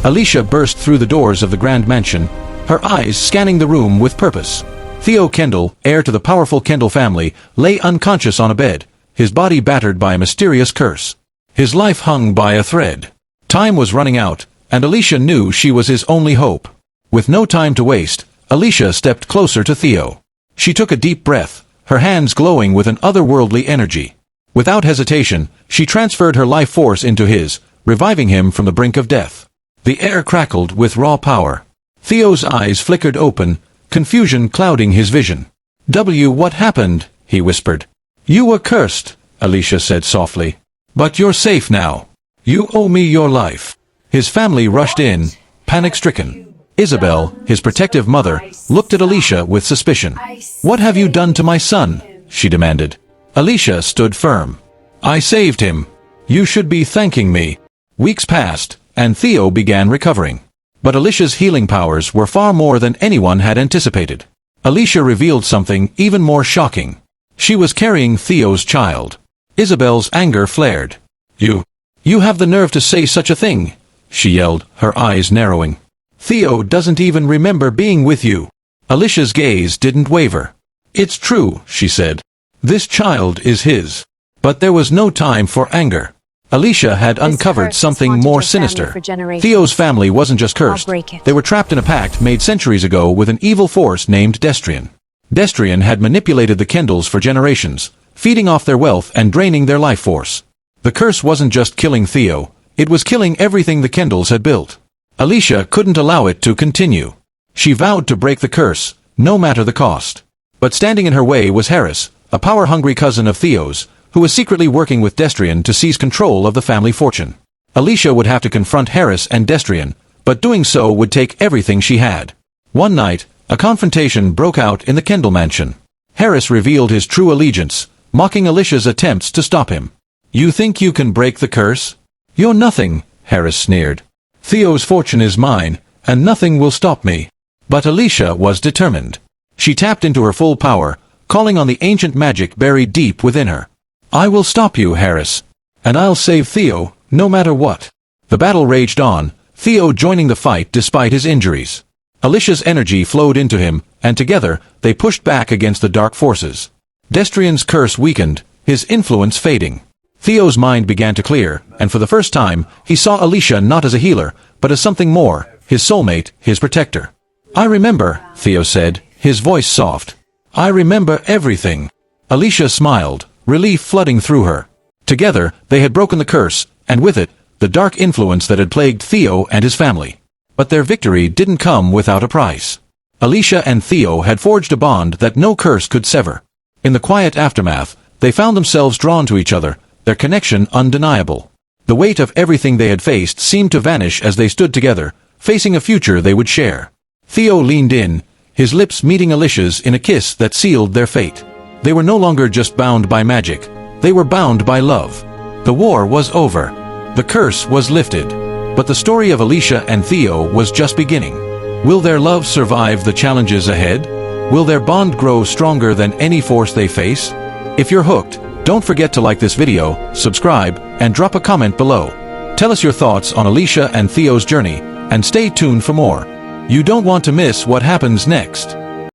Alicia burst through the doors of the grand mansion, her eyes scanning the room with purpose. Theo Kendall, heir to the powerful Kendall family, lay unconscious on a bed, his body battered by a mysterious curse. His life hung by a thread. Time was running out, and Alicia knew she was his only hope. With no time to waste, Alicia stepped closer to Theo. She took a deep breath, her hands glowing with an otherworldly energy. Without hesitation, she transferred her life force into his, reviving him from the brink of death. The air crackled with raw power. Theo's eyes flickered open, confusion clouding his vision. What happened?" he whispered. "You were cursed," Alicia said softly. "But you're safe now. You owe me your life." His family rushed in, panic-stricken. Isabel, his protective mother, looked at Alicia with suspicion. "What have you done to my son?" she demanded. Alicia stood firm. "I saved him. You should be thanking me." Weeks passed, and Theo began recovering. But Alicia's healing powers were far more than anyone had anticipated. Alicia revealed something even more shocking. She was carrying Theo's child. Isabel's anger flared. You have the nerve to say such a thing," she yelled, her eyes narrowing. "Theo doesn't even remember being with you." Alicia's gaze didn't waver. "It's true," she said. "This child is his." But there was no time for anger. Alicia had uncovered something more sinister. Theo's family wasn't just cursed. They were trapped in a pact made centuries ago with an evil force named Destrian. Destrian had manipulated the Kendalls for generations, feeding off their wealth and draining their life force. The curse wasn't just killing Theo, it was killing everything the Kendalls had built. Alicia couldn't allow it to continue. She vowed to break the curse, no matter the cost. But standing in her way was Harris, a power-hungry cousin of Theo's, who was secretly working with Destrian to seize control of the family fortune. Alicia would have to confront Harris and Destrian, but doing so would take everything she had. One night, a confrontation broke out in the Kendall mansion. Harris revealed his true allegiance, mocking Alicia's attempts to stop him. "You think you can break the curse? You're nothing," Harris sneered. "Theo's fortune is mine, and nothing will stop me." But Alicia was determined. She tapped into her full power, calling on the ancient magic buried deep within her. "I will stop you, Harris. And I'll save Theo, no matter what." The battle raged on, Theo joining the fight despite his injuries. Alicia's energy flowed into him, and together, they pushed back against the dark forces. Destrian's curse weakened, his influence fading. Theo's mind began to clear, and for the first time, he saw Alicia not as a healer, but as something more, his soulmate, his protector. "I remember," Theo said, his voice soft. "I remember everything." Alicia smiled, relief flooding through her. Together, they had broken the curse, and with it, the dark influence that had plagued Theo and his family. But their victory didn't come without a price. Alicia and Theo had forged a bond that no curse could sever. In the quiet aftermath, they found themselves drawn to each other, their connection undeniable. The weight of everything they had faced seemed to vanish as they stood together, facing a future they would share. Theo leaned in, his lips meeting Alicia's in a kiss that sealed their fate. They were no longer just bound by magic, they were bound by love. The war was over. The curse was lifted. But the story of Alicia and Theo was just beginning. Will their love survive the challenges ahead? Will their bond grow stronger than any force they face? If you're hooked, don't forget to like this video, subscribe, and drop a comment below. Tell us your thoughts on Alicia and Theo's journey, and stay tuned for more. You don't want to miss what happens next.